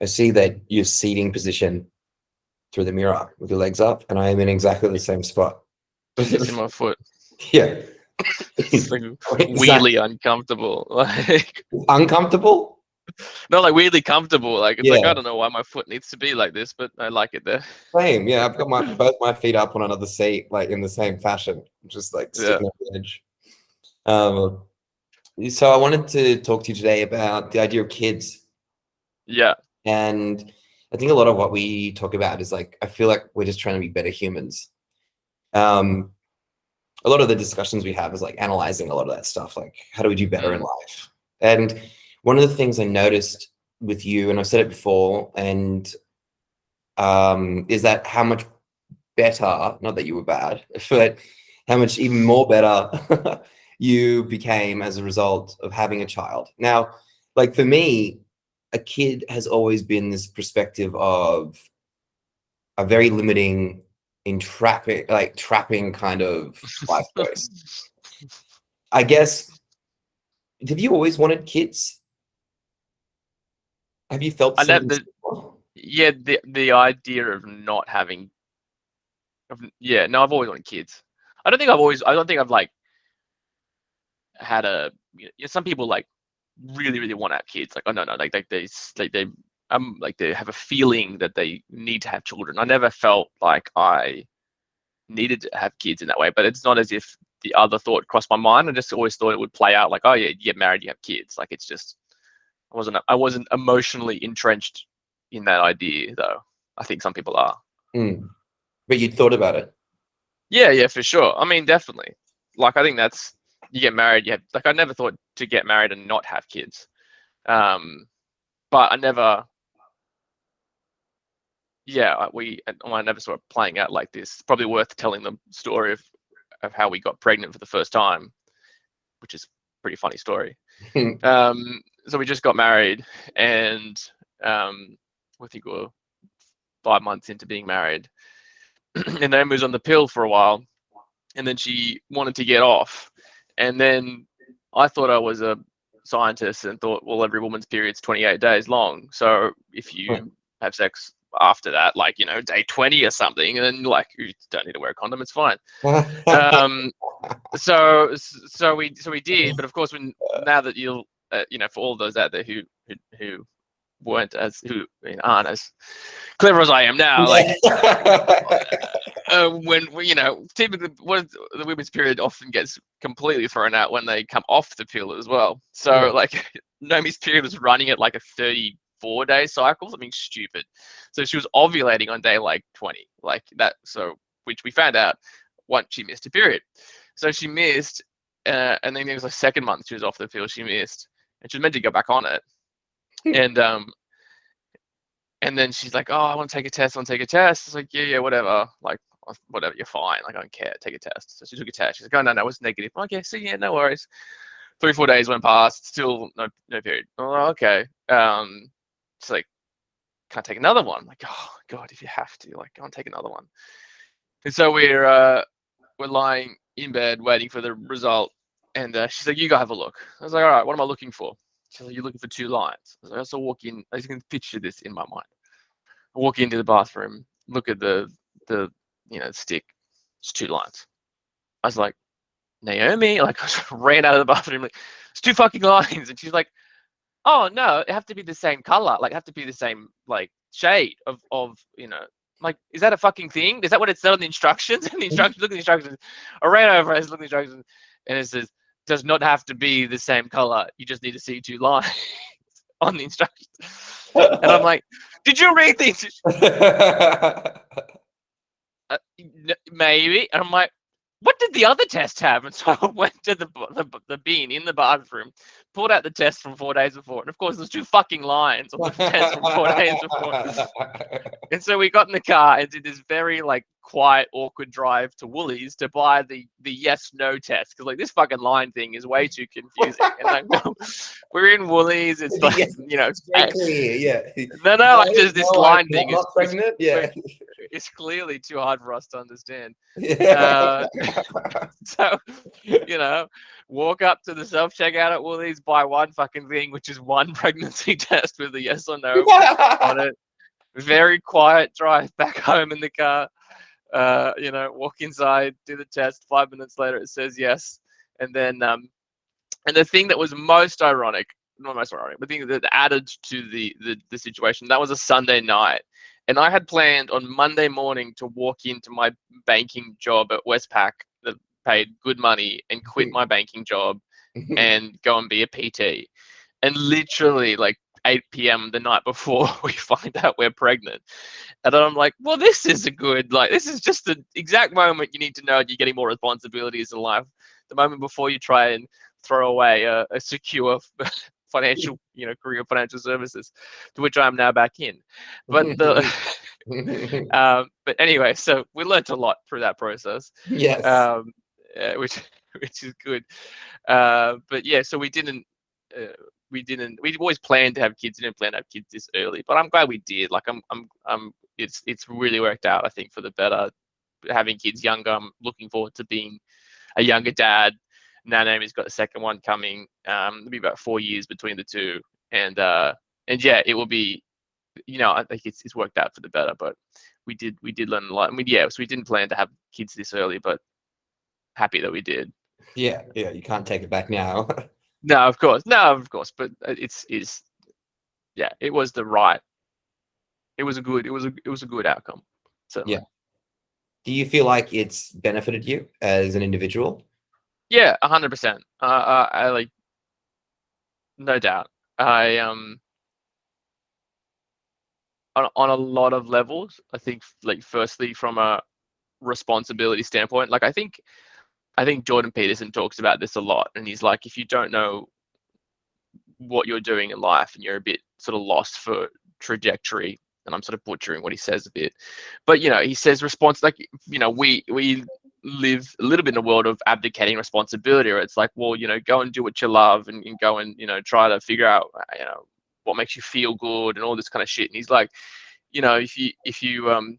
I see that you're seating position through the mirror with your legs up, and I am in exactly the same spot. Missing my foot. Yeah. It's like Wait, weirdly uncomfortable. Like uncomfortable? not like weirdly comfortable. Like it's like I Yeah. don't know why my foot needs to be like this, but I like it there. Same. Yeah, I've got both my feet up on another seat, like in the same fashion, just like Yeah. sticking at the edge. So I wanted to talk to you today about the idea of kids. Yeah. And I think a lot of what we talk about is like, I feel like we're just trying to be better humans. A lot of the discussions we have is like analyzing a lot of that stuff. Like, how do we do better in life? And one of the things I noticed with you, and I've said it before, and is that how much better, not that you were bad, but how much even more better you became as a result of having a child. Now, like for me, a kid has always been this perspective of a very limiting, trapping kind of life choice. I guess, have you always wanted kids? Have you felt I never. something? Yeah, the idea of not having. No, I've always wanted kids. I don't think I've like had a. Some people like really want to have kids. Like, oh no, like they like they have a feeling that they need to have children. I never felt like I needed to have kids in that way, but it's not as if the other thought crossed my mind. I just always thought it would play out like, oh yeah, you get married, you have kids. Like it's just I wasn't emotionally entrenched in that idea though. I think some people are. But you thought about it. Yeah, for sure. I mean, definitely. Like I think that's you get married, you have like I never thought to get married and not have kids. But I never I never saw it playing out like this. It's probably worth telling the story of how we got pregnant for the first time, which is a pretty funny story. So we just got married, and I think we were 5 months into being married, and Naomi was on the pill for a while, and then she wanted to get off, and then I thought I was a scientist and thought, well, every woman's period's 28 days long, so if you have sex after that, like day 20 or something, and then like you don't need to wear a condom, it's fine. So we did, but of course now that you'll for all those out there who aren't as clever as I am now, like when typically the women's period often gets completely thrown out when they come off the pill as well. So like Naomi's period was running at like a 34-day cycle, something stupid. So she was ovulating on day like 20, like that. So which we found out once she missed a period. So she missed, and then it was the second month she was off the pill. She missed, and she was meant to go back on it. And then she's like, "Oh, I want to take a test. I want to take a test." It's like, "Yeah, whatever. Like, whatever. You're fine. Like, I don't care. Take a test." So she took a test. She's like, "Oh, no, it was negative." Okay, so yeah, no worries. 3-4 days went past. Still no period. Oh, okay. It's like, can't take another one. Like, oh God, if you have to, like, go and take another one. And so we're lying in bed waiting for the result, and she's like, "You go have a look." I was like, "All right, what am I looking for?" She's like, "You're looking for 2 lines." I was like, "So walk in." I can picture this in my mind. I walk into the bathroom, look at the stick. It's 2 lines. I was like, "Naomi," like I just ran out of the bathroom, like, "It's 2 fucking lines." And she's like, "Oh no, it have to be the same color, like have to be the same like shade of like, is that a fucking thing? Is that what it said on the instructions?" And the instructions, look at the instructions. I ran over, I looked at the instructions, and it says, "Does not have to be the same color. You just need to see 2 lines on the instructions." And I'm like, "Did you read these?" Maybe. And I'm like, "What did the other test have?" And so I went to the bin in the bathroom, pulled out the test from 4 days before, and of course there's 2 fucking lines on the test from 4 days before. And so we got in the car and did this very like quiet, awkward drive to Woolies to buy the yes/no test, because like this fucking line thing is way too confusing. And like, no, we're in Woolies. It's like Yes, it's very clear. Yeah. no, like just this line thing not is pregnant. Yeah. is clearly too hard for us to understand. Yeah. So, walk up to the self checkout at Woolies, buy one fucking thing, which is one pregnancy test with a yes or no on it. Very quiet drive back home in the car. Walk inside, do the test. 5 minutes later, it says yes, and then and the thing that was most ironic, not most ironic, but the thing that added to the situation, that was a Sunday night. And I had planned on Monday morning to walk into my banking job at Westpac that paid good money and quit my banking job and go and be a PT. And literally like 8 p.m. the night before we find out we're pregnant. And then I'm like, well, this is this is just the exact moment you need to know you're getting more responsibilities in life. The moment before you try and throw away a secure financial, career of financial services, to which I am now back in. But but anyway, so we learned a lot through that process, Yes. which is good. But yeah, so we didn't. We'd always planned to have kids. Didn't plan to have kids this early, but I'm glad we did. Like it's really worked out, I think, for the better. Having kids younger, I'm looking forward to being a younger dad. Now Naomi's got a second one coming. It'll be about 4 years between the two, and yeah, it will be. I think it's worked out for the better. But we did learn a lot. I mean, yeah, so we didn't plan to have kids this early, but happy that we did. Yeah, you can't take it back now. No, of course, but it was the right. It was a good outcome. Certainly. Yeah. Do you feel like it's benefited you as an individual? Yeah, 100%. I like, no doubt. I on a lot of levels. I think, like, firstly from a responsibility standpoint, like I think Jordan Peterson talks about this a lot, and he's like, if you don't know what you're doing in life and you're a bit sort of lost for trajectory, and I'm sort of butchering what he says a bit, but he says we live a little bit in a world of abdicating responsibility, or it's like, well, go and do what you love, and go and try to figure out what makes you feel good and all this kind of shit. And he's like, if you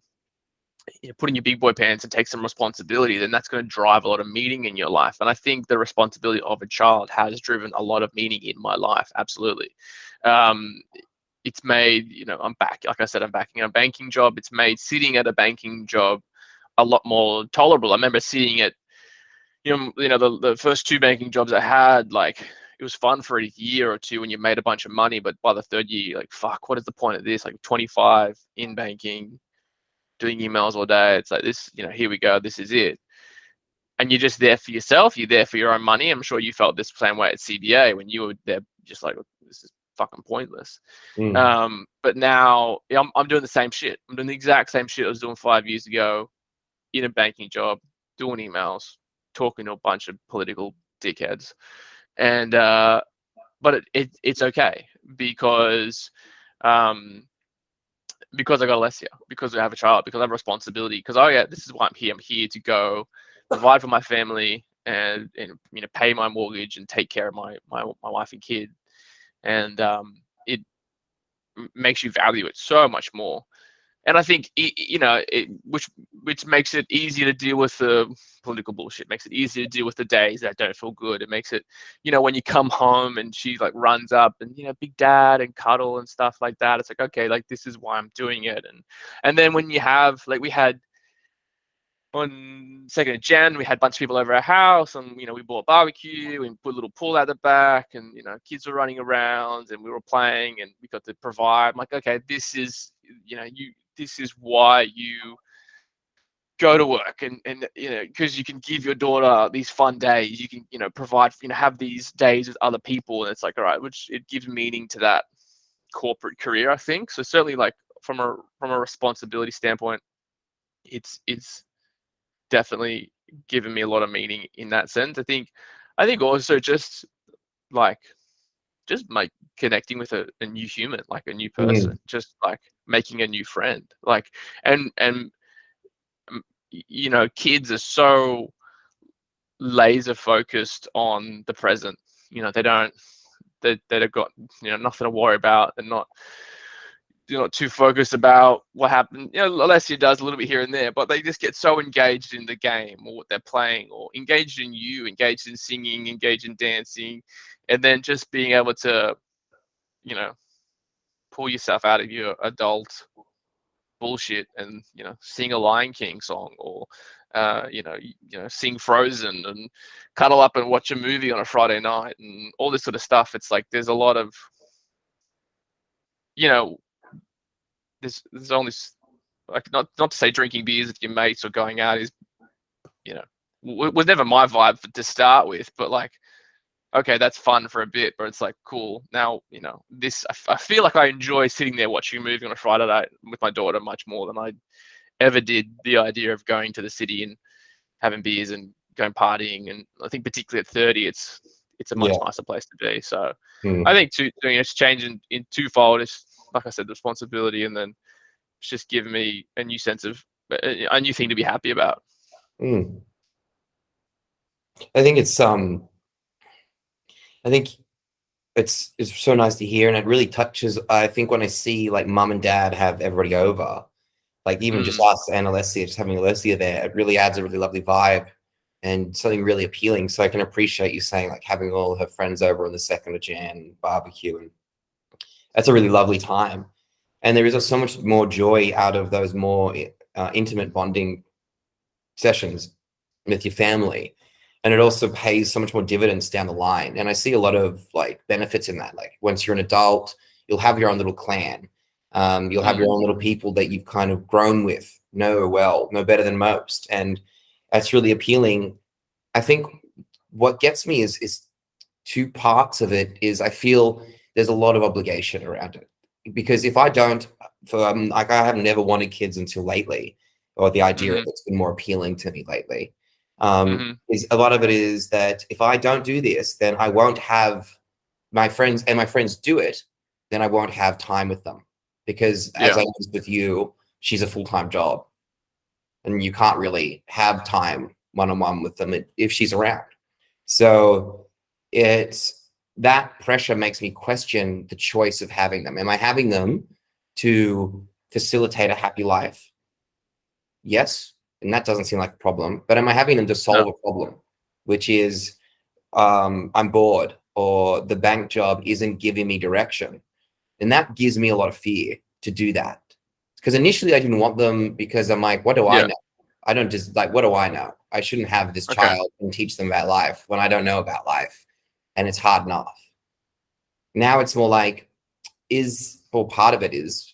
put in your big boy pants and take some responsibility, then that's going to drive a lot of meaning in your life. And I think the responsibility of a child has driven a lot of meaning in my life. Absolutely. It's made, I'm back, like I said, I'm back in a banking job. It's made sitting at a banking job a lot more tolerable. I remember sitting at, the first two banking jobs I had, like, it was fun for a year or two when you made a bunch of money, but by the third year, you're like, fuck, what is the point of this? Like 25 in banking, doing emails all day. It's like this, here we go, this is it. And you're just there for yourself. You're there for your own money. I'm sure you felt this same way at CBA when you were there, just like, this is fucking pointless. But now I'm doing the same shit. I'm doing the exact same shit I was doing 5 years ago in a banking job, doing emails, talking to a bunch of political dickheads. And but it's okay because I got Alessia, because I have a child, because I have a responsibility, because this is why I'm here. I'm here to go provide for my family and pay my mortgage and take care of my wife and kid. And it makes you value it so much more. And I think which makes it easier to deal with the political bullshit. Makes it easier to deal with the days that don't feel good. It makes it, when you come home and she like runs up and big dad and cuddle and stuff like that. It's like, okay, like this is why I'm doing it. And then when you have, like, we had on 2nd of Jan, we had a bunch of people over our house, and we bought barbecue and put a little pool at the back, and kids were running around and we were playing and we got to provide. I'm like, okay, this is this is why you go to work, and because you can give your daughter these fun days, you can provide, have these days with other people, and it's like, all right, which it gives meaning to that corporate career, I think. So certainly, like, from a responsibility standpoint, it's definitely given me a lot of meaning in that sense. I think also just connecting with a new human, like a new person, just like making a new friend, like, and kids are so laser focused on the present. They've got nothing to worry about. They're not you're not too focused about what happened. You know, Alessia does a little bit here and there, but they just get so engaged in the game or what they're playing, or engaged in you, engaged in singing, engaged in dancing, and then just being able to, you know, pull yourself out of your adult bullshit and, you know, sing a Lion King song, or sing Frozen and cuddle up and watch a movie on a Friday night and all this sort of stuff. It's like there's a lot of, you know, there's only like, not to say drinking beers with your mates or going out is, you know, was never my vibe to start with, but like, okay, that's fun for a bit, but it's like, cool. Now, you know, this, I feel like I enjoy sitting there watching a movie on a Friday night with my daughter much more than I ever did the idea of going to the city and having beers and going partying. And I think particularly at 30, it's a much nicer place to be. So I think it's changing in twofold. It's, like I said, the responsibility, and then it's just giving me a new sense of a new thing to be happy about. I think it's so nice to hear, and it really touches. I think when I see like mum and dad have everybody over, like even just us and Alessia, just having Alessia there, it really adds a really lovely vibe and something really appealing. So I can appreciate you saying like having all her friends over on the 2nd of Jan barbecue, and that's a really lovely time. And there is so much more joy out of those more intimate bonding sessions with your family. And it also pays so much more dividends down the line. And I see a lot of like benefits in that. Like once you're an adult, you'll have your own little clan. You'll have your own little people that you've kind of grown with, know better than most. And that's really appealing. I think what gets me is two parts of it is I feel there's a lot of obligation around it. Because if I don't, like I have never wanted kids until lately, or the idea of it's been more appealing to me lately. Is a lot of it is that if I don't do this, then I won't have my friends, and my friends do it, then I won't have time with them. Because as I was with you, she's a full-time job, and you can't really have time one-on-one with them if she's around. So it's that pressure makes me question the choice of having them. Am I having them to facilitate a happy life? Yes. And that doesn't seem like a problem. But am I having them to solve a problem, which is I'm bored, or the bank job isn't giving me direction? And that gives me a lot of fear to do that. Because initially I didn't want them because I'm like, what do I know? I don't just like, what do I know? I shouldn't have this child and teach them about life when I don't know about life. And it's hard enough. Now it's more like, part of it is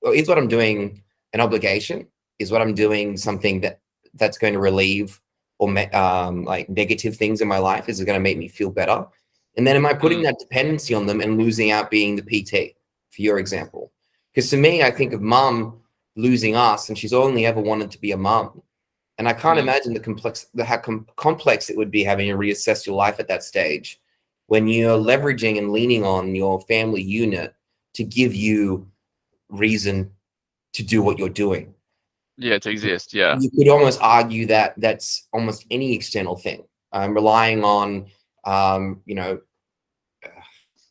what I'm doing an obligation? Is what I'm doing something that's going to relieve or like negative things in my life? Is it going to make me feel better? And then am I putting that dependency on them and losing out being the PT, for your example? Because to me, I think of mum losing us, and she's only ever wanted to be a mum. And I can't imagine how complex it would be having to reassess your life at that stage when you're leveraging and leaning on your family unit to give you reason to do what you're doing. Yeah, to exist. Yeah. You could almost argue that that's almost any external thing. Relying on,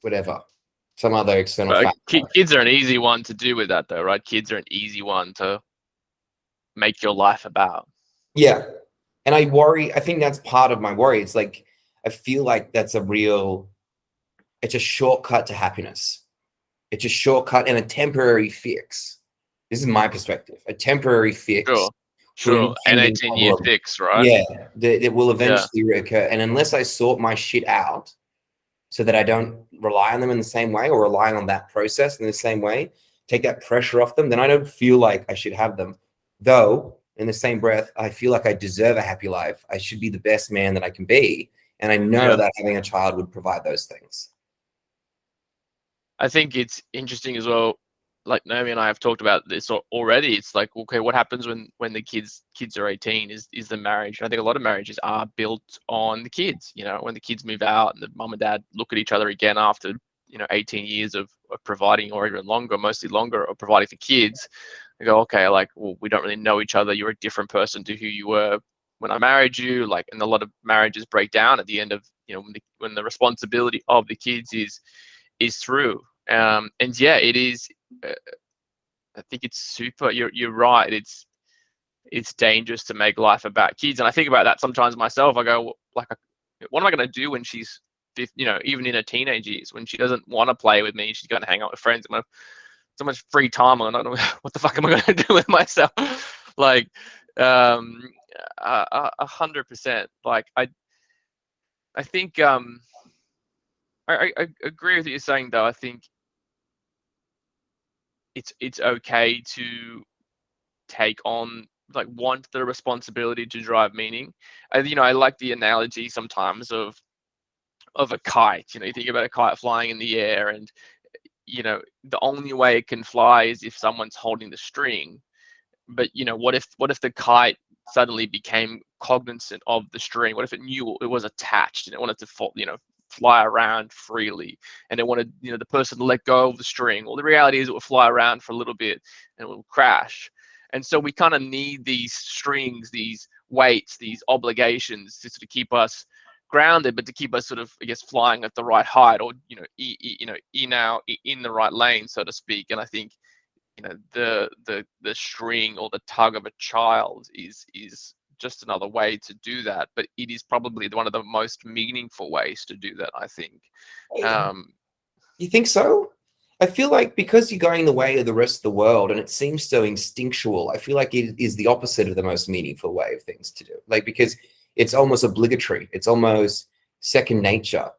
whatever, some other external factor. Kids are an easy one to do with that, though, right? Kids are an easy one to make your life about. Yeah. And I think that's part of my worry. It's like, I feel like it's a shortcut to happiness. It's a shortcut and a temporary fix. This is my perspective. A temporary fix. Sure. An 18-year fix, right? Yeah. That will eventually reoccur. And unless I sort my shit out so that I don't rely on them in the same way, or rely on that process in the same way, take that pressure off them, then I don't feel like I should have them. Though, in the same breath, I feel like I deserve a happy life. I should be the best man that I can be. And I know that having a child would provide those things. I think it's interesting as well. Like Naomi and I have talked about this already. It's like, okay, what happens when the kids are 18 is the marriage. And I think a lot of marriages are built on the kids. You know, when the kids move out and the mum and dad look at each other again after, 18 years of providing, or even longer, mostly longer, of providing for kids, they go, okay, like, well, we don't really know each other. You're a different person to who you were when I married you. Like, and a lot of marriages break down at the end of, when the responsibility of the kids is through. And yeah, it is uh, I think it's super. You're right. It's dangerous to make life about kids, and I think about that sometimes myself. I go like, what am I going to do when she's, even in her teenage years, when she doesn't want to play with me, she's going to hang out with friends. I'm gonna so much free time. I'm not what the fuck am I going to do with myself? Like, 100%. Like, I think I agree with what you're saying though. I think it's okay to take on, like, want the responsibility to drive meaning. I like the analogy sometimes of a kite. You think about a kite flying in the air, and the only way it can fly is if someone's holding the string. But what if the kite suddenly became cognizant of the string? What if it knew it was attached and it wanted to fly around freely, and it wanted the person to let go of the string? Well, the reality is it will fly around for a little bit and it will crash. And so we kind of need these strings, these weights, these obligations to sort of keep us grounded, but to keep us sort of, I guess, flying at the right height, or in the right lane, so to speak. And I think the string or the tug of a child is just another way to do that, but it is probably one of the most meaningful ways to do that, I think. You think so? I feel like because you're going the way of the rest of the world and it seems so instinctual, I feel like it is the opposite of the most meaningful way of things to do. Like, because it's almost obligatory, it's almost second nature.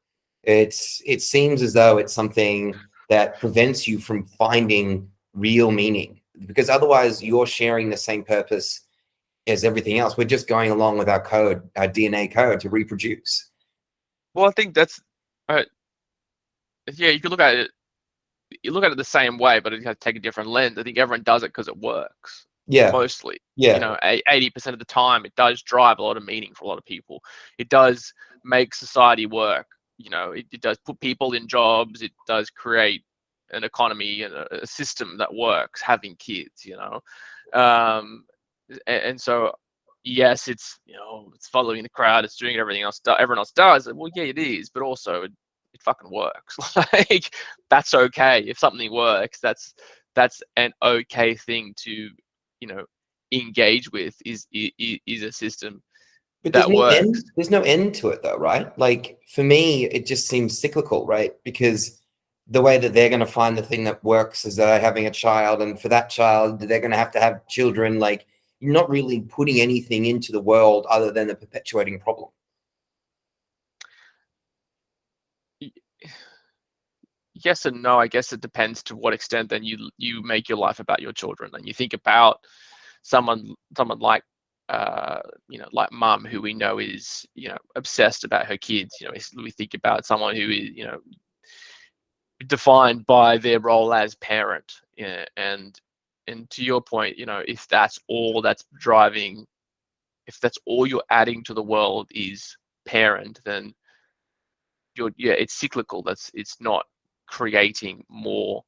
It seems as though it's something that prevents you from finding real meaning, because otherwise you're sharing the same purpose as everything else. We're just going along with our code, our DNA code, to reproduce. Well, I think that's yeah, you could look at it the same way, but it has to take a different lens. I think everyone does it because it works. Yeah. Mostly. Yeah. 80% of the time it does drive a lot of meaning for a lot of people. It does make society work. It does put people in jobs. It does create an economy and a system that works, having kids. And so, yes, it's following the crowd, it's doing everything else everyone else does. Well, yeah, it is, but also it fucking works. Like, that's okay. If something works, that's an okay thing to engage with, is a system But that works. there's no end to it though, right? Like, for me, it just seems cyclical, right? Because the way that they're going to find the thing that works is having a child, and for that child, they're going to have children. Like, you're not really putting anything into the world other than a perpetuating problem. Yes and no. I guess it depends to what extent then you make your life about your children, and you think about someone like like mum, who we know is obsessed about her kids. We think about someone who is defined by their role as parent. Yeah, and to your point, if that's all that's driving, if that's all you're adding to the world is parent, then it's cyclical. It's not creating more.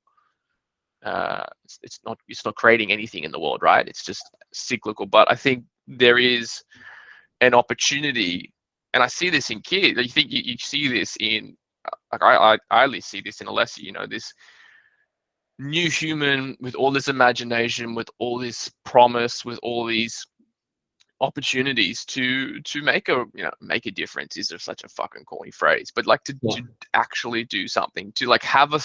It's not creating anything in the world, right? It's just cyclical. But I think there is an opportunity, and I see this in kids. You think you see this in, like, I at least see this in Alessia. This new human with all this imagination, with all this promise, with all these opportunities to make a difference, is just such a fucking corny phrase, but like to actually do something, to like have a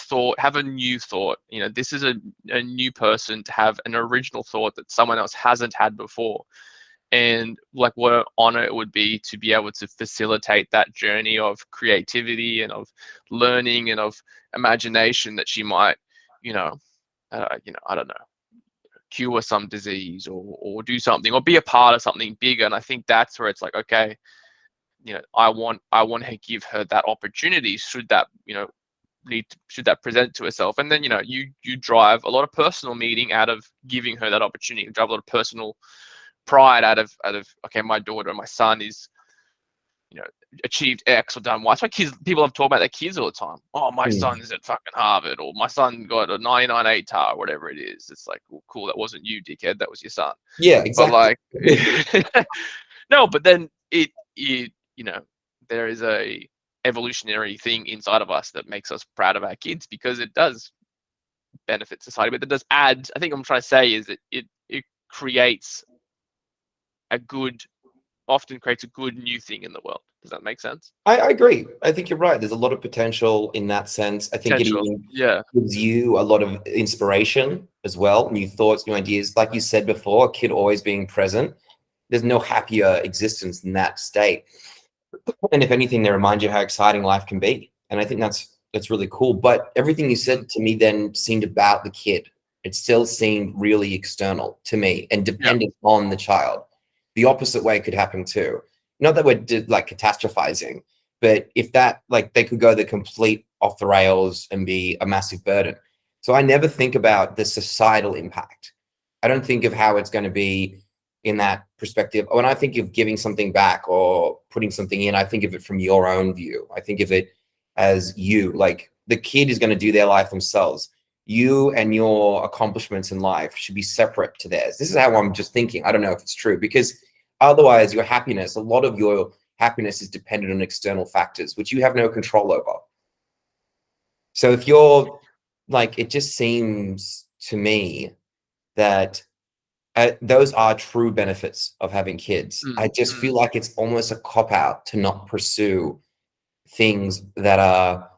new thought. This is a new person, to have an original thought that someone else hasn't had before. And like, what an honor it would be to be able to facilitate that journey of creativity and of learning and of imagination, that she might I don't know, cure some disease, or do something, or be a part of something bigger. And I think that's where it's like, okay, I want to give her that opportunity, should that should that present to herself. And then you drive a lot of personal meaning out of giving her that opportunity. You drive a lot of personal pride out of okay, my daughter, my son is achieved X or done Y. That's why people have talked about their kids all the time. Oh, my son's at fucking Harvard, or my son got a 99 ATAR, or whatever it is. It's like, well, cool, that wasn't you, dickhead, that was your son. Yeah, exactly. But like, no, but then it there is a evolutionary thing inside of us that makes us proud of our kids, because it does benefit society, but that does add. I think what I'm trying to say is that it creates often creates a good new thing in the world. Does that make sense? I agree. I think you're right. There's a lot of potential in that sense. I think it Potential. even Yeah. gives you a lot of inspiration as well, new thoughts, new ideas. Like you said before, a kid always being present. There's no happier existence than that state. And if anything, they remind you how exciting life can be. And I think that's really cool. But everything you said to me then seemed about the kid. It still seemed really external to me and dependent on the child. The opposite way could happen too. Not that we're like catastrophizing, but if that, like, they could go the complete off the rails and be a massive burden. So I never think about the societal impact. I don't think of how it's going to be in that perspective. When I think of giving something back or putting something in, I think of it from your own view. I think of it as you, like the kid is going to do their life themselves. You and your accomplishments in life should be separate to theirs. This is how I'm just thinking. I don't know if it's true, because otherwise your happiness, a lot of your happiness is dependent on external factors, which you have no control over. So if you're like, it just seems to me that those are true benefits of having kids. I just feel like it's almost a cop-out to not pursue things that are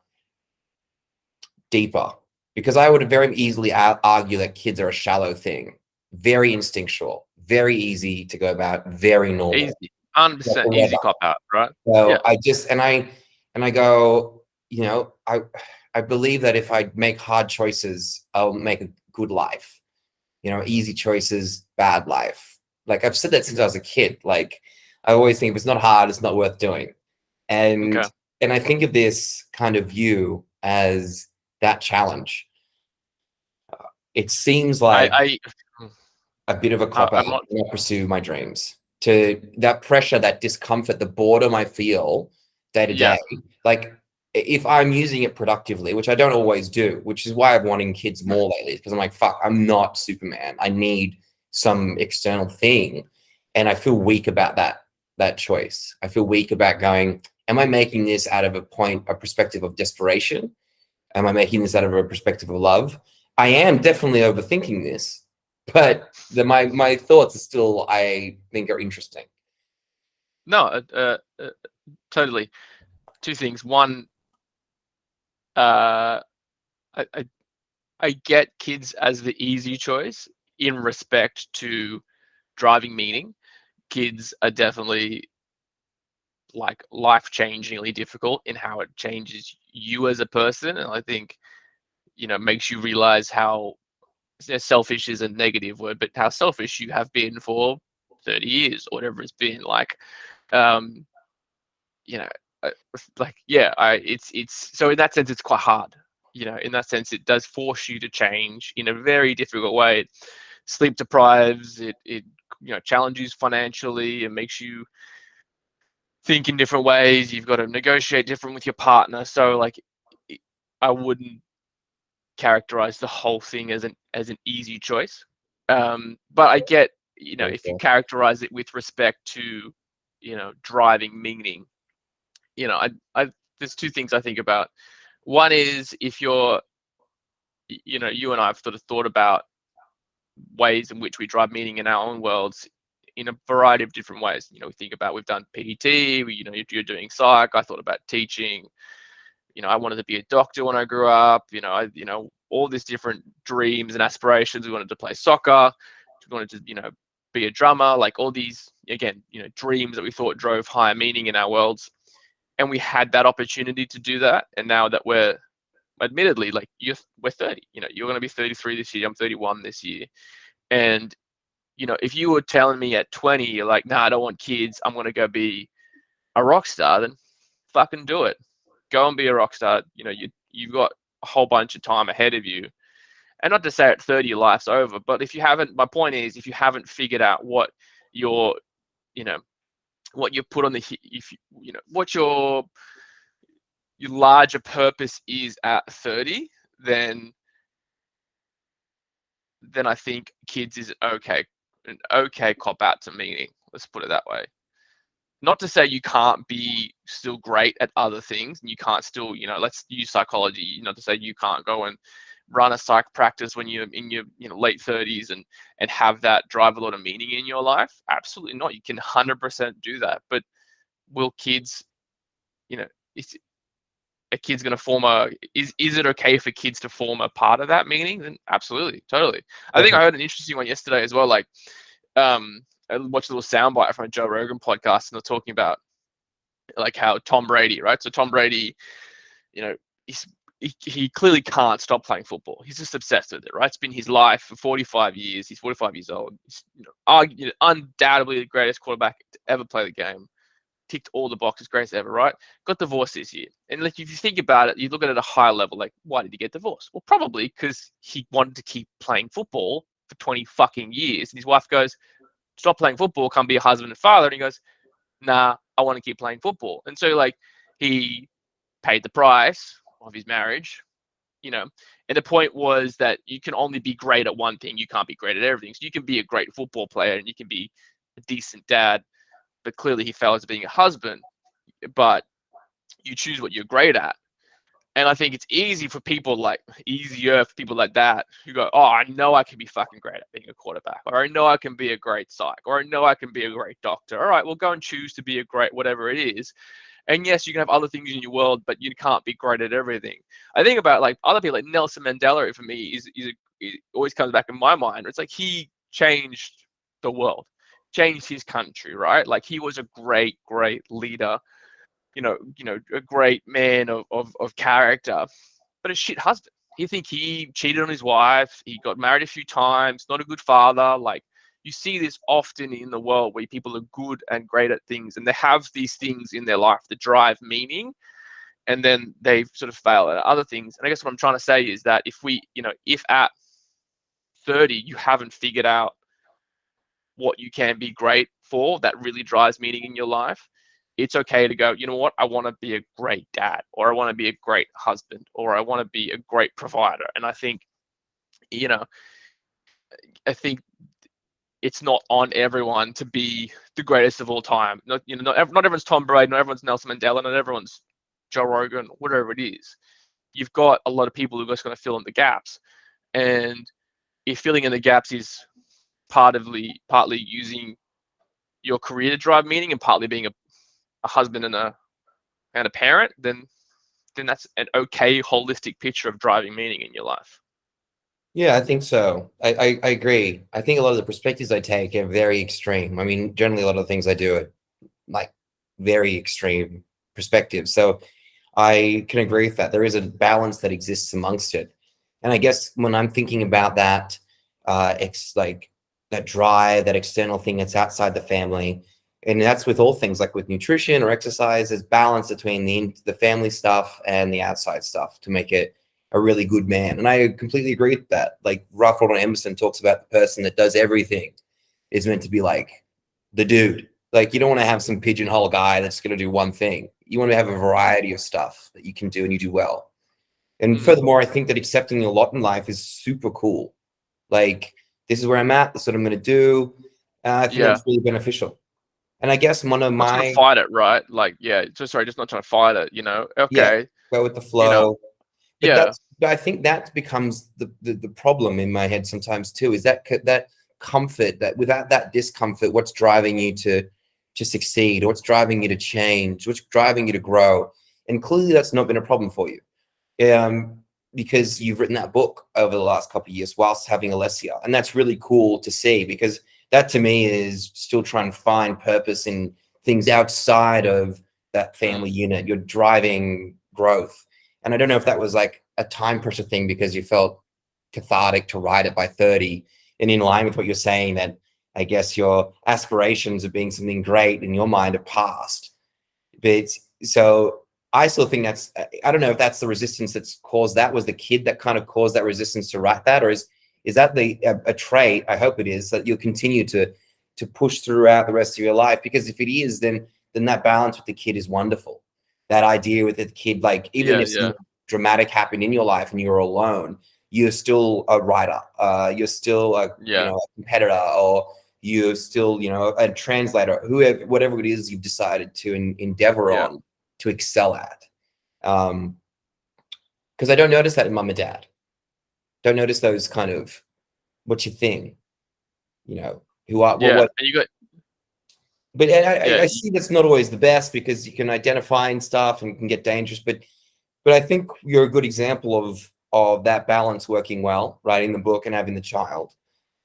deeper, because I would very easily argue that kids are a shallow thing, very instinctual, very easy to go about, very normal. Easy, 100% easy cop-out, right? So yeah. I go, you know, I believe that if I make hard choices, I'll make a good life. You know, easy choices, bad life. Like I've said that since I was a kid. Like I always think if it's not hard, it's not worth doing. And I think of this kind of view as that challenge. It seems like a bit of a cop-out when I pursue my dreams. To that pressure, that discomfort, the boredom I feel day to day. Like if I'm using it productively, which I don't always do, which is why I'm wanting kids more lately, because I'm like, fuck, I'm not Superman. I need some external thing. And I feel weak about that choice. I feel weak about going, am I making this out of a perspective of desperation? Am I making this out of a perspective of love? I am definitely overthinking this, but my thoughts are still, I think, are interesting. No, totally. Two things. One, I get kids as the easy choice in respect to driving meaning. Kids are definitely like life-changingly difficult in how it changes you as a person, and I think, you know, makes you realize how selfish is a negative word, but how selfish you have been for 30 years or whatever it's been. Like, you know, like, yeah, it's so in that sense it's quite hard. You know, in that sense it does force you to change in a very difficult way. It sleep deprives, it you know, challenges financially, and makes you think in different ways. You've got to negotiate different with your partner. So like, I wouldn't characterize the whole thing as an easy choice. But I get, you know, if you characterize it with respect to, you know, driving meaning, you know, I there's two things I think about. One is, if you're, you know, you and I have sort of thought about ways in which we drive meaning in our own worlds in a variety of different ways. You know, we think about, we've done PET, you know, you're doing psych. I thought about teaching. You know, I wanted to be a doctor when I grew up. You know, you know, all these different dreams and aspirations. We wanted to play soccer. We wanted to, you know, be a drummer. Like all these, again, you know, dreams that we thought drove higher meaning in our worlds. And we had that opportunity to do that. And now that we're, admittedly, like, we're 30. You know, you're going to be 33 this year. I'm 31 this year. And, you know, if you were telling me at 20, you're like, nah, I don't want kids, I'm going to go be a rock star, then fucking do it. Go and be a rock star. You know, you've got a whole bunch of time ahead of you. And not to say at 30 your life's over, but if you haven't, my point is, if you haven't figured out what your, you know, what you put on the, if you know, what your larger purpose is at 30, then I think kids is an okay cop out to meaning. Let's put it that way. Not to say you can't be still great at other things, and you can't still, you know, let's use psychology. Not to say you can't go and run a psych practice when you're in your late 30s and have that drive a lot of meaning in your life? Absolutely not. You can 100% do that. But will kids, is a kid's going to form is it okay for kids to form a part of that meaning? Then absolutely, totally. I think I heard an interesting one yesterday as well. Like, I watched a little soundbite from a Joe Rogan podcast, and they're talking about like how Tom Brady, right? So Tom Brady, he clearly can't stop playing football. He's just obsessed with it, right? It's been his life for 45 years. He's 45 years old. He's undoubtedly the greatest quarterback to ever play the game. Ticked all the boxes, greatest ever, right? Got divorced this year. And like, if you think about it, you look at it at a high level, like, why did he get divorced? Well, probably because he wanted to keep playing football for 20 fucking years. And his wife goes, stop playing football, come be a husband and father. And he goes, nah, I want to keep playing football. And so like he paid the price of his marriage, and the point was that you can only be great at one thing. You can't be great at everything. So you can be a great football player and you can be a decent dad, but clearly he fails at being a husband. But you choose what you're great at. And I think it's easier for people like that who go, oh, I know I can be fucking great at being a quarterback, or I know I can be a great psych, or I know I can be a great doctor. All right, well, go and choose to be a great whatever it is. And yes, you can have other things in your world, but you can't be great at everything. I think about like other people, like Nelson Mandela, for me, it always comes back in my mind. It's like he changed the world, changed his country, right? Like he was a great, great leader, a great man of character, but a shit husband. You think he cheated on his wife, he got married a few times, not a good father. Like, you see this often in the world where people are good and great at things and they have these things in their life that drive meaning, and then they sort of fail at other things. And I guess what I'm trying to say is that if at 30 you haven't figured out what you can be great for that really drives meaning in your life, it's okay to go, you know what, I want to be a great dad, or I want to be a great husband, or I want to be a great provider. And I think it's not on everyone to be the greatest of all time. Not everyone's Tom Brady, not everyone's Nelson Mandela, not everyone's Joe Rogan, whatever it is. You've got a lot of people who are just going to fill in the gaps. And if filling in the gaps is partly using your career to drive meaning and partly being a husband and a parent, then that's an okay holistic picture of driving meaning in your life. Yeah, I think so. I agree. I think a lot of the perspectives I take are very extreme. I mean, generally a lot of the things I do are like very extreme perspectives. So I can agree with that. There is a balance that exists amongst it. And I guess when I'm thinking about that, it's like that drive, that external thing that's outside the family. And that's with all things, like with nutrition or exercise, there's balance between the family stuff and the outside stuff to make it a really good man. And I completely agree with that. Like Ralph Waldo Emerson talks about the person that does everything is meant to be like the dude. Like, you don't want to have some pigeonhole guy that's going to do one thing. You want to have a variety of stuff that you can do and you do well. And furthermore, I think that accepting your lot in life is super cool. Like, this is where I'm at. This is what I'm going to do. I think that's really beneficial. And I guess one of not trying to fight it, right? Like, just not trying to fight it, Okay. Yeah, go with the flow. But I think that becomes the problem in my head sometimes too, is that comfort, that without that discomfort, what's driving you to succeed, or what's driving you to change, what's driving you to grow. And clearly that's not been a problem for you. Because you've written that book over the last couple of years whilst having Alessia. And that's really cool to see, because that to me is still trying to find purpose in things outside of that family unit. You're driving growth. And I don't know if that was like a time pressure thing because you felt cathartic to write it by 30, and in line with what you're saying, that I guess your aspirations of being something great in your mind are past. But so I still think that's, I don't know if that's the resistance that's caused that. Was the kid that kind of caused that resistance to write that? Or is that a trait, I hope it is, that you'll continue to push throughout the rest of your life? Because if it is, then that balance with the kid is wonderful. That idea with the kid, like, even if something dramatic happened in your life and you're alone, you're still a writer, you're still a competitor, or you're still a translator, whatever it is you've decided to endeavor on to excel at. Because I don't notice that in mum and dad. don't notice those kind of, what's your thing, who are Yeah, what. and you got But yeah. I see that's not always the best, because you can identify and stuff and can get dangerous. But I think you're a good example of that balance working well, writing the book and having the child.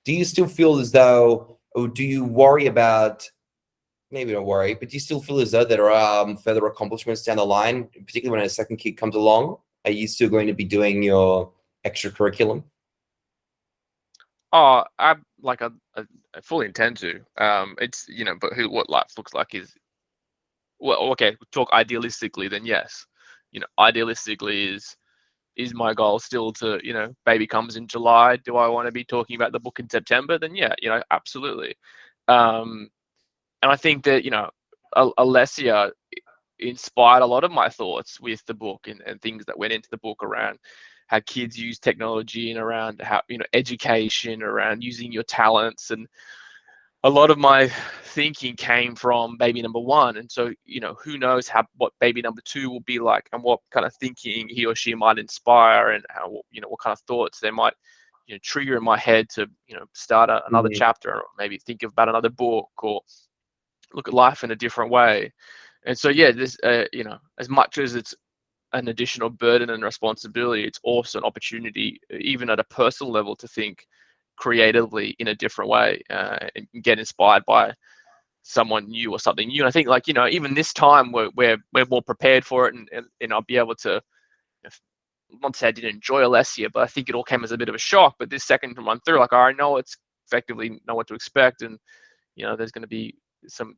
Do you still feel as though, or do you worry about, maybe don't worry, but do you still feel as though there are further accomplishments down the line, particularly when a second kid comes along? Are you still going to be doing your extracurriculum? Oh, I fully intend to. It's but what life looks like is, well, okay. Talk idealistically, then yes. Idealistically is my goal still to, baby comes in July. Do I want to be talking about the book in September? Then yeah, absolutely. Um, and I think that Alessia inspired a lot of my thoughts with the book, and things that went into the book around how kids use technology, and around how education, around using your talents. And a lot of my thinking came from baby number one. And so who knows what baby number two will be like, and what kind of thinking he or she might inspire, and how what kind of thoughts they might trigger in my head to start another Mhm. chapter, or maybe think about another book, or look at life in a different way. And so yeah, this as much as it's an additional burden and responsibility, it's also an opportunity, even at a personal level, to think creatively in a different way, and get inspired by someone new or something new. And I think, like, even this time we're more prepared for it, and I'll be able to, not say I didn't enjoy Alessia, but I think it all came as a bit of a shock. But this second run through, like, I know it's effectively know what to expect. And there's going to be some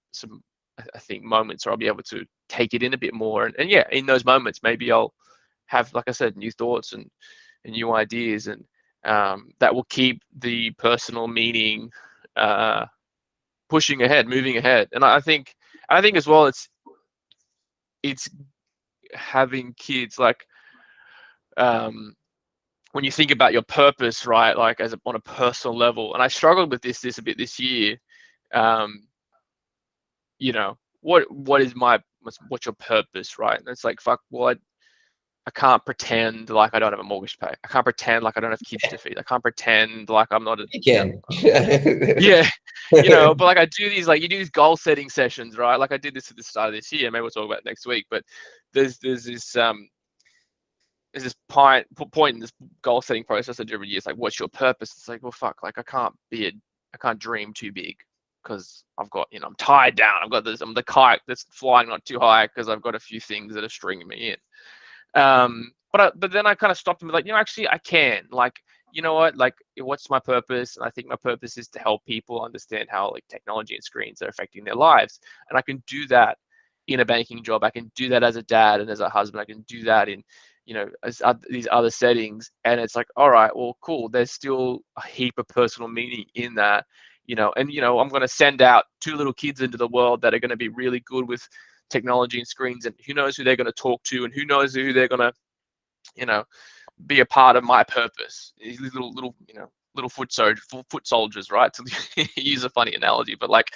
I think moments where I'll be able to take it in a bit more. And yeah, in those moments, maybe I'll have, like I said, new thoughts and new ideas, and that will keep the personal meaning pushing ahead, moving ahead. And I think as well, it's having kids, like, when you think about your purpose, right? Like, on a personal level, and I struggled with this a bit this year. Um, what is what's your purpose, right? And it's like, fuck, well, I can't pretend like I don't have a mortgage to pay. I can't pretend like I don't have kids to feed. I can't pretend like I'm not a, Again. yeah, but like, I do these, like, you do these goal setting sessions, right? Like, I did this at the start of this year. Maybe we'll talk about it next week. But there's this point in this goal setting process I do every year. It's like, what's your purpose? It's like, well, fuck, like, I can't dream too big, because I've got, I'm tied down. I'm the kite that's flying not too high, because I've got a few things that are stringing me in. But then I kind of stopped and be like, actually, I can. Like, you know what? Like, what's my purpose? And I think my purpose is to help people understand how, like, technology and screens are affecting their lives. And I can do that in a banking job. I can do that as a dad and as a husband. I can do that in, these other settings. And it's like, all right, well, cool. There's still a heap of personal meaning in that. And I'm going to send out two little kids into the world that are going to be really good with technology and screens, and who knows who they're going to talk to, and who knows who they're going to be a part of my purpose. These little foot soldiers, right? To use a funny analogy, but like,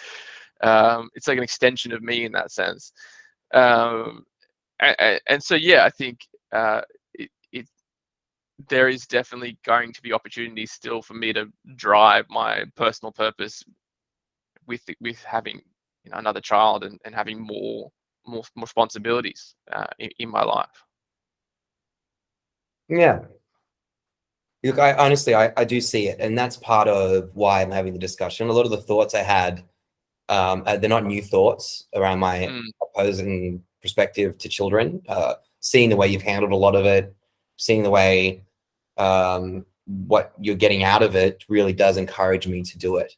it's like an extension of me in that sense. And so yeah, I think there is definitely going to be opportunities still for me to drive my personal purpose with having another child, and having more responsibilities in my life. Yeah. Look, I honestly, I do see it, and that's part of why I'm having the discussion. A lot of the thoughts I had, they're not new thoughts around my opposing perspective to children. Seeing the way you've handled a lot of it, seeing the way what you're getting out of it really does encourage me to do it.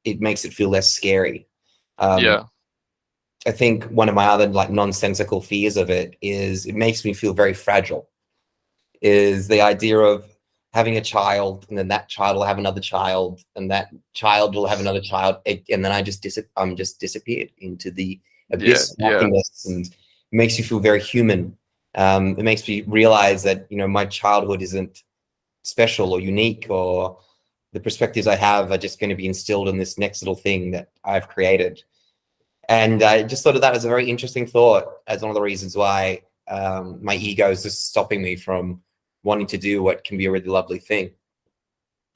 It makes it feel less scary. Yeah. I think one of my other, like, nonsensical fears of it is it makes me feel very fragile. Is the idea of having a child, and then that child will have another child, and that child will have another child, and then I'm just disappeared into the abyss of Yeah. nothingness, and it makes you feel very human. It makes me realize that my childhood isn't special or unique, or the perspectives I have are just going to be instilled in this next little thing that I've created. And I just thought of that as a very interesting thought, as one of the reasons why my ego is just stopping me from wanting to do what can be a really lovely thing.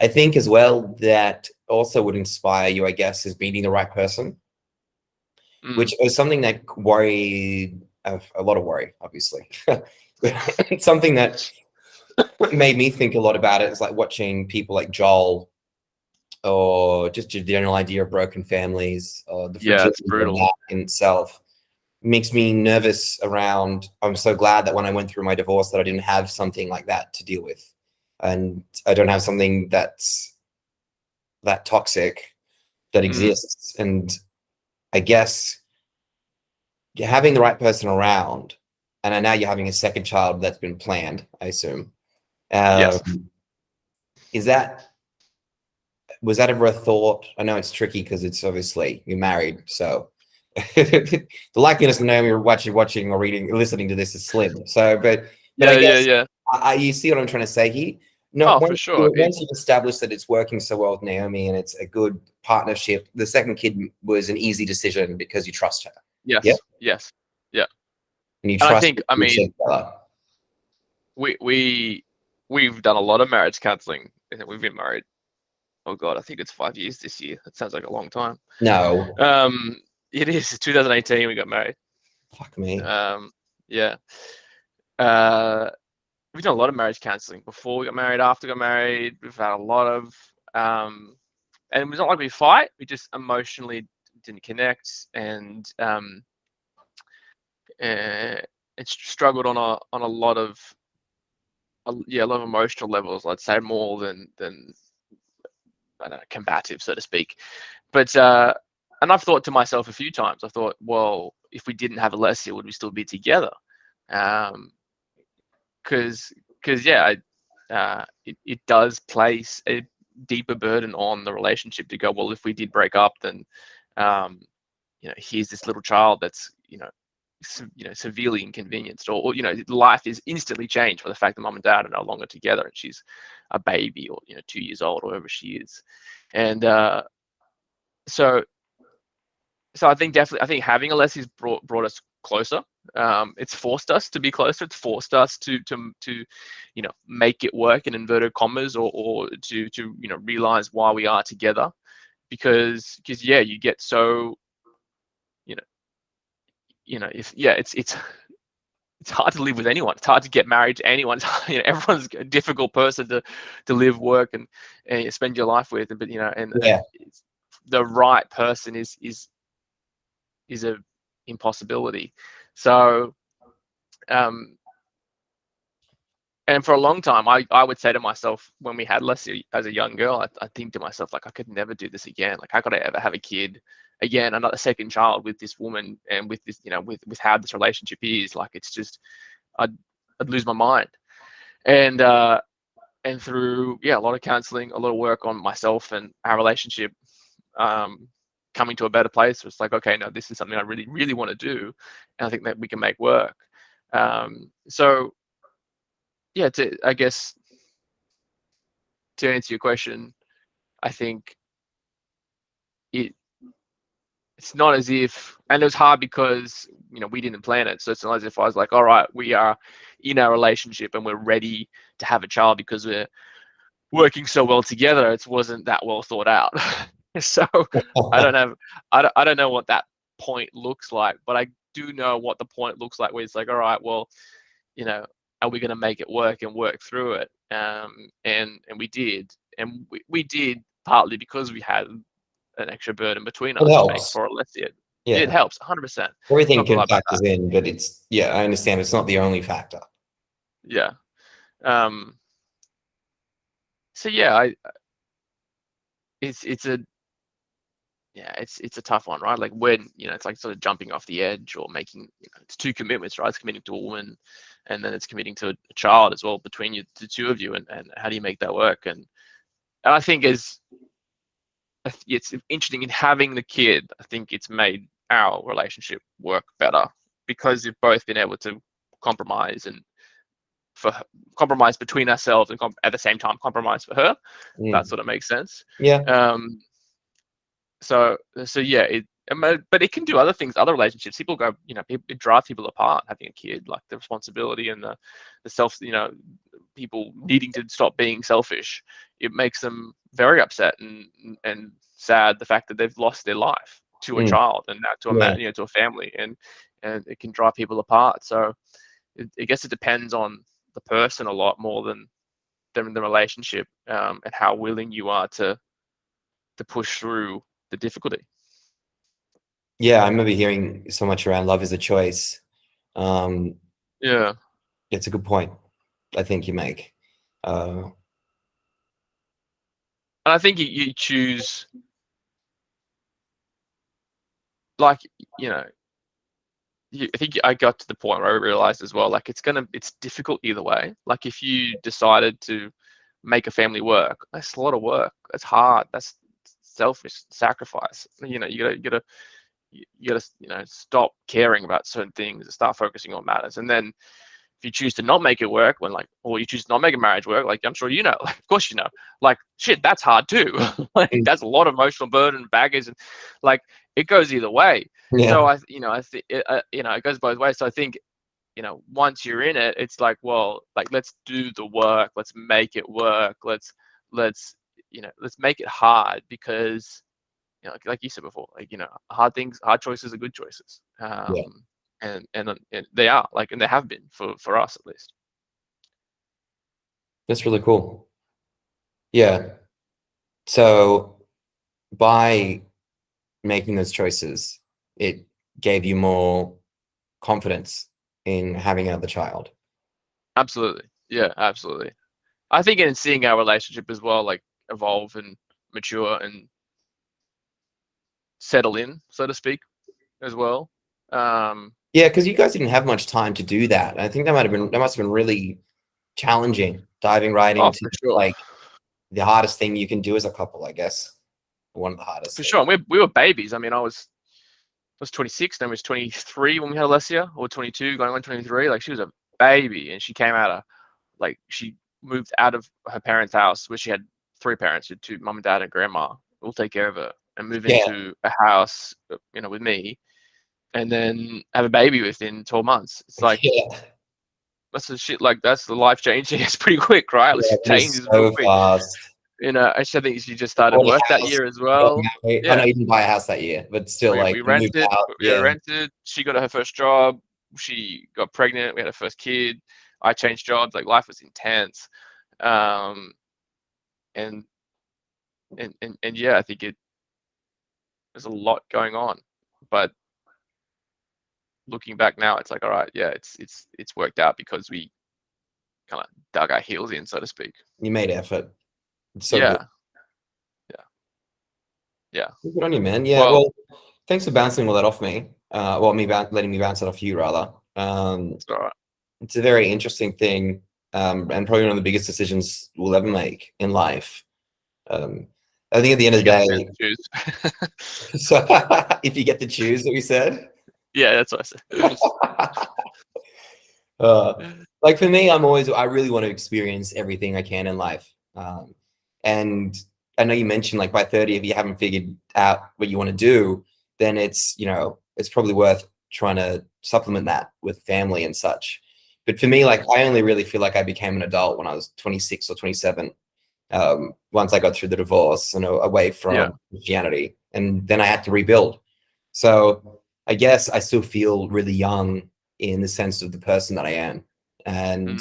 I think as well that also would inspire you, I guess, is meeting the right person, which is something that worried a lot of worry, obviously. It's something that made me think a lot about it. It's like watching people like Joel, or just the general idea of broken families, or the Yeah, it's fragility of brutal. that in itself makes me nervous around. I'm so glad that when I went through my divorce that I didn't have something like that to deal with, and I don't have something that's that toxic that exists. And I guess having the right person around, and I know you're having a second child that's been planned, I assume. Yes. Was that ever a thought? I know it's tricky because it's obviously you're married, so the likeliness of Naomi watching or reading, listening to this is slim. So, but Yeah, I guess yeah. you see what I'm trying to say here. No, Oh, for sure. once you've established that it's working so well with Naomi and it's a good partnership, the second kid was an easy decision because you trust her. Yes. Yeah. Yes. Yeah. And you And I trust. think, I mean, we've done a lot of marriage counseling. We've been married. Oh God, I think it's 5 years this year. That sounds like a long time. No. It is 2018. We got married. Fuck me. Yeah. We've done a lot of marriage counseling before we got married, after we got married. We've had a lot of, and it was not like we fight. We just emotionally didn't connect, and it's struggled on a lot of, a lot of emotional levels. I'd say more than I don't know, combative, so to speak. But and I've thought to myself a few times. I thought, well, if we didn't have Alessia, would we still be together? Because yeah, it does place a deeper burden on the relationship to go, well, if we did break up, then here's this little child that's severely inconvenienced, or life is instantly changed for the fact that mum and dad are no longer together and she's a baby, or 2 years old, or whatever she is. And so I think having Alessia's brought us closer. It's forced us to be closer. It's forced us to make it work in inverted commas, or to realize why we are together, because you get so it's hard to live with anyone. It's hard to get married to anyone. Everyone's a difficult person to live, work, and spend your life with. But the right person is a impossibility. So, and for a long time, I would say to myself, when we had Leslie as a young girl, I think to myself, like, I could never do this again. Like, how could I ever have a kid again, another second child with this woman, and with this, with how this relationship is? Like, it's just, I'd lose my mind. And through a lot of counseling, a lot of work on myself and our relationship, coming to a better place, it's like, okay, no, this is something I really, really want to do, and I think that we can make work. So I guess to answer your question, I think it's not as if, and it was hard because we didn't plan it. So it's not as if I was like, all right, we are in our relationship and we're ready to have a child because we're working so well together. It wasn't that well thought out. So I don't know what that point looks like, but I do know what the point looks like, where it's like, all right, well, are we going to make it work and work through it? And we did, and we did, partly because we had an extra burden between us to make for Alessia. Yeah, it helps 100%. Everything can factors in, but it's, I understand it's not the only factor. Yeah. So it's a tough one, right? Like, when it's like sort of jumping off the edge, or making, it's two commitments, right? It's committing to a woman, and then it's committing to a child as well, between you, the two of you, and how do you make that work? And I think it's interesting in having the kid. I think it's made our relationship work better, because you've both been able to compromise, and compromise between ourselves, and at the same time compromise for her. That sort of makes sense. So but it can do other things, other relationships. People go, it drives people apart, having a kid, like the responsibility and the self, people needing to stop being selfish, it makes them very upset and sad, the fact that they've lost their life to a Mm, child and now to yeah. to a family, and it can drive people apart. So I guess it depends on the person a lot more than the relationship, and how willing you are to push through the difficulty. Yeah, I remember hearing so much around love is a choice. Um, Yeah. it's a good point I think you make. And I think you choose, like, I think I got to the point where I realized as well, like it's difficult either way. Like if you decided to make a family work, that's a lot of work. That's hard. That's selfish sacrifice. You gotta stop caring about certain things and start focusing on matters. And then if you choose to not make it work, or you choose to not make a marriage work, like I'm sure like, of course like shit, that's hard too. Like Mm, that's a lot of emotional burden, baggage, and like it goes either way. So yeah. I think it goes both ways. So I think once you're in it, it's like, well, like let's do the work, let's make it work, let's let's make it hard, because like you said before, like hard choices are good choices. Yeah. And they are, like, and they have been for us at least. That's really cool. Yeah. So by making those choices, it gave you more confidence in having another child. Absolutely. Yeah, absolutely. I think in seeing our relationship as well, like, evolve and mature and settle in, so to speak, as well. Yeah, because you guys didn't have much time to do that. I think that must have been really challenging, diving right Oh, into for sure. like the hardest thing you can do as a couple, I guess. One of the hardest For things. sure. And we were babies. I mean, I was 26, then I was 23 when we had Alessia, or 22, going on 23. Like, she was a baby, and she came out of, like, she moved out of her parents' house, where she had three parents, she had two, mum and dad and grandma, will take care of her, and move Yeah. into a house, with me, and then have a baby within 12 months. It's like, Yeah. that's the shit. Like, that's the life changing. It's pretty quick, right? Like, Yeah, it it is changes real so quick. fast. Actually, I think she just started Bought a work that house, year as got well. married. Oh no, Yeah, you didn't buy a house that year, but still, like, we you moved rented. out. Yeah, Yeah. rented. She got her first job. She got pregnant. We had her first kid. I changed jobs. Like, life was intense. Um, and and yeah, I think there's a lot going on, but looking back now, it's like, all right, yeah, it's worked out because we kind of dug our heels in, so to speak. You made effort. It's so good. Yeah, yeah, yeah. Good on you, man. Yeah, Well, well, thanks for bouncing all that off me. Well, letting me bounce it off you, rather. it's all right. It's a very interesting thing, and probably one of the biggest decisions we'll ever make in life. I think at the end of You got the chance the to choose. day, so if you get to choose, what we said. Yeah, that's what I said. Like for me, I really want to experience everything I can in life. And I know you mentioned, like, by 30, if you haven't figured out what you want to do, then it's probably worth trying to supplement that with family and such. But for me, like, I only really feel like I became an adult when I was 26 or 27. Once I got through the divorce and away Yeah. from Christianity, and then I had to rebuild. So I guess I still feel really young in the sense of the person that I am. And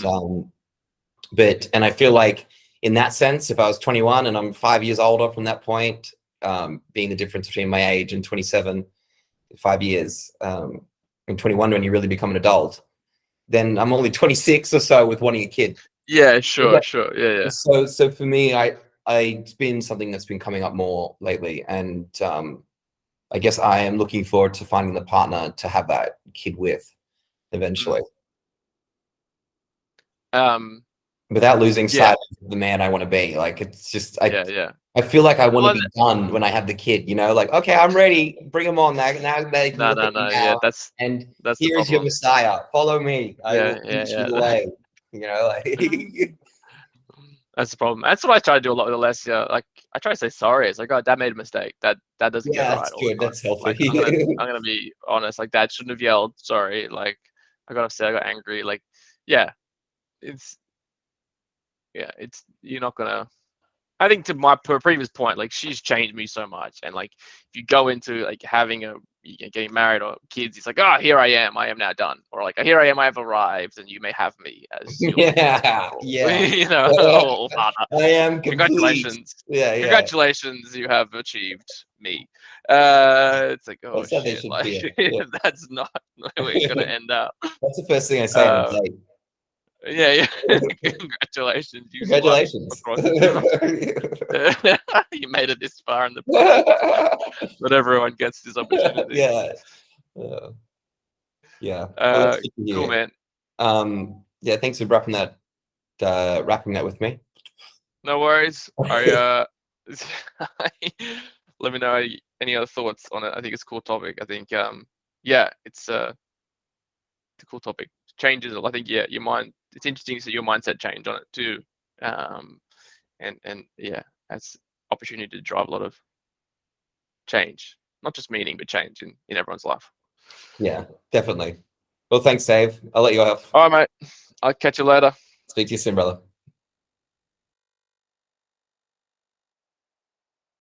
and I feel like in that sense, if I was 21 and I'm 5 years older from that point, being the difference between my age and 27, 5 years, and 21 when you really become an adult, then I'm only 26 or so with wanting a kid. Yeah, sure, sure. Yeah, yeah. So for me, it's been something that's been coming up more lately, and I guess I am looking forward to finding the partner to have that kid with eventually, without losing Yeah, sight of the man I want to be. Like, it's just yeah, yeah. I feel like I want Well, to be done when I have the kid. Like, okay, I'm ready. Bring him on. Now they can no, look no, at me no. Yeah, now, and that's the here is your problem. Messiah. Follow me. I Yeah, will yeah, teach you the yeah. way. Like. That's the problem. That's what I try to do a lot with Alessia. Like, I try to say sorry. It's like, oh, Dad made a mistake. Dad doesn't get Yeah, it right that's all good. the time. That's healthy. Like, I'm gonna be honest. Like, Dad shouldn't have yelled. Sorry. Like, I got upset. I got angry. Like, yeah, it's yeah, it's you're not gonna. I think to my previous point, like she's changed me so much, and like if you go into like having getting married or kids, it's like, oh, here I am now done, or like here I am, I have arrived, and you may have me as your Yeah, yeah. you know, or father. I am complete. Congratulations, Yeah, yeah. congratulations, you have achieved me. It's like, oh That's how they shit, should like feel. Yeah. that's not where you're gonna end up. That's the first thing I say on a date. Yeah, congratulations, you swung Congratulations. across you made it this far in the podcast. Not everyone gets this opportunity. Yeah. Yeah. Well, that's good to Cool, hear. man. Yeah, thanks for wrapping that with me. No worries. I let me know any other thoughts on it. I think it's a cool topic. I think yeah, it's a cool topic. Changes. I think yeah, your mind. It's interesting to see your mindset change on it too. And yeah, that's opportunity to drive a lot of change, not just meaning, but change in everyone's life. Yeah, definitely. Well, thanks, Dave. I'll let you off. All right, mate. I'll catch you later. Speak to you soon, brother.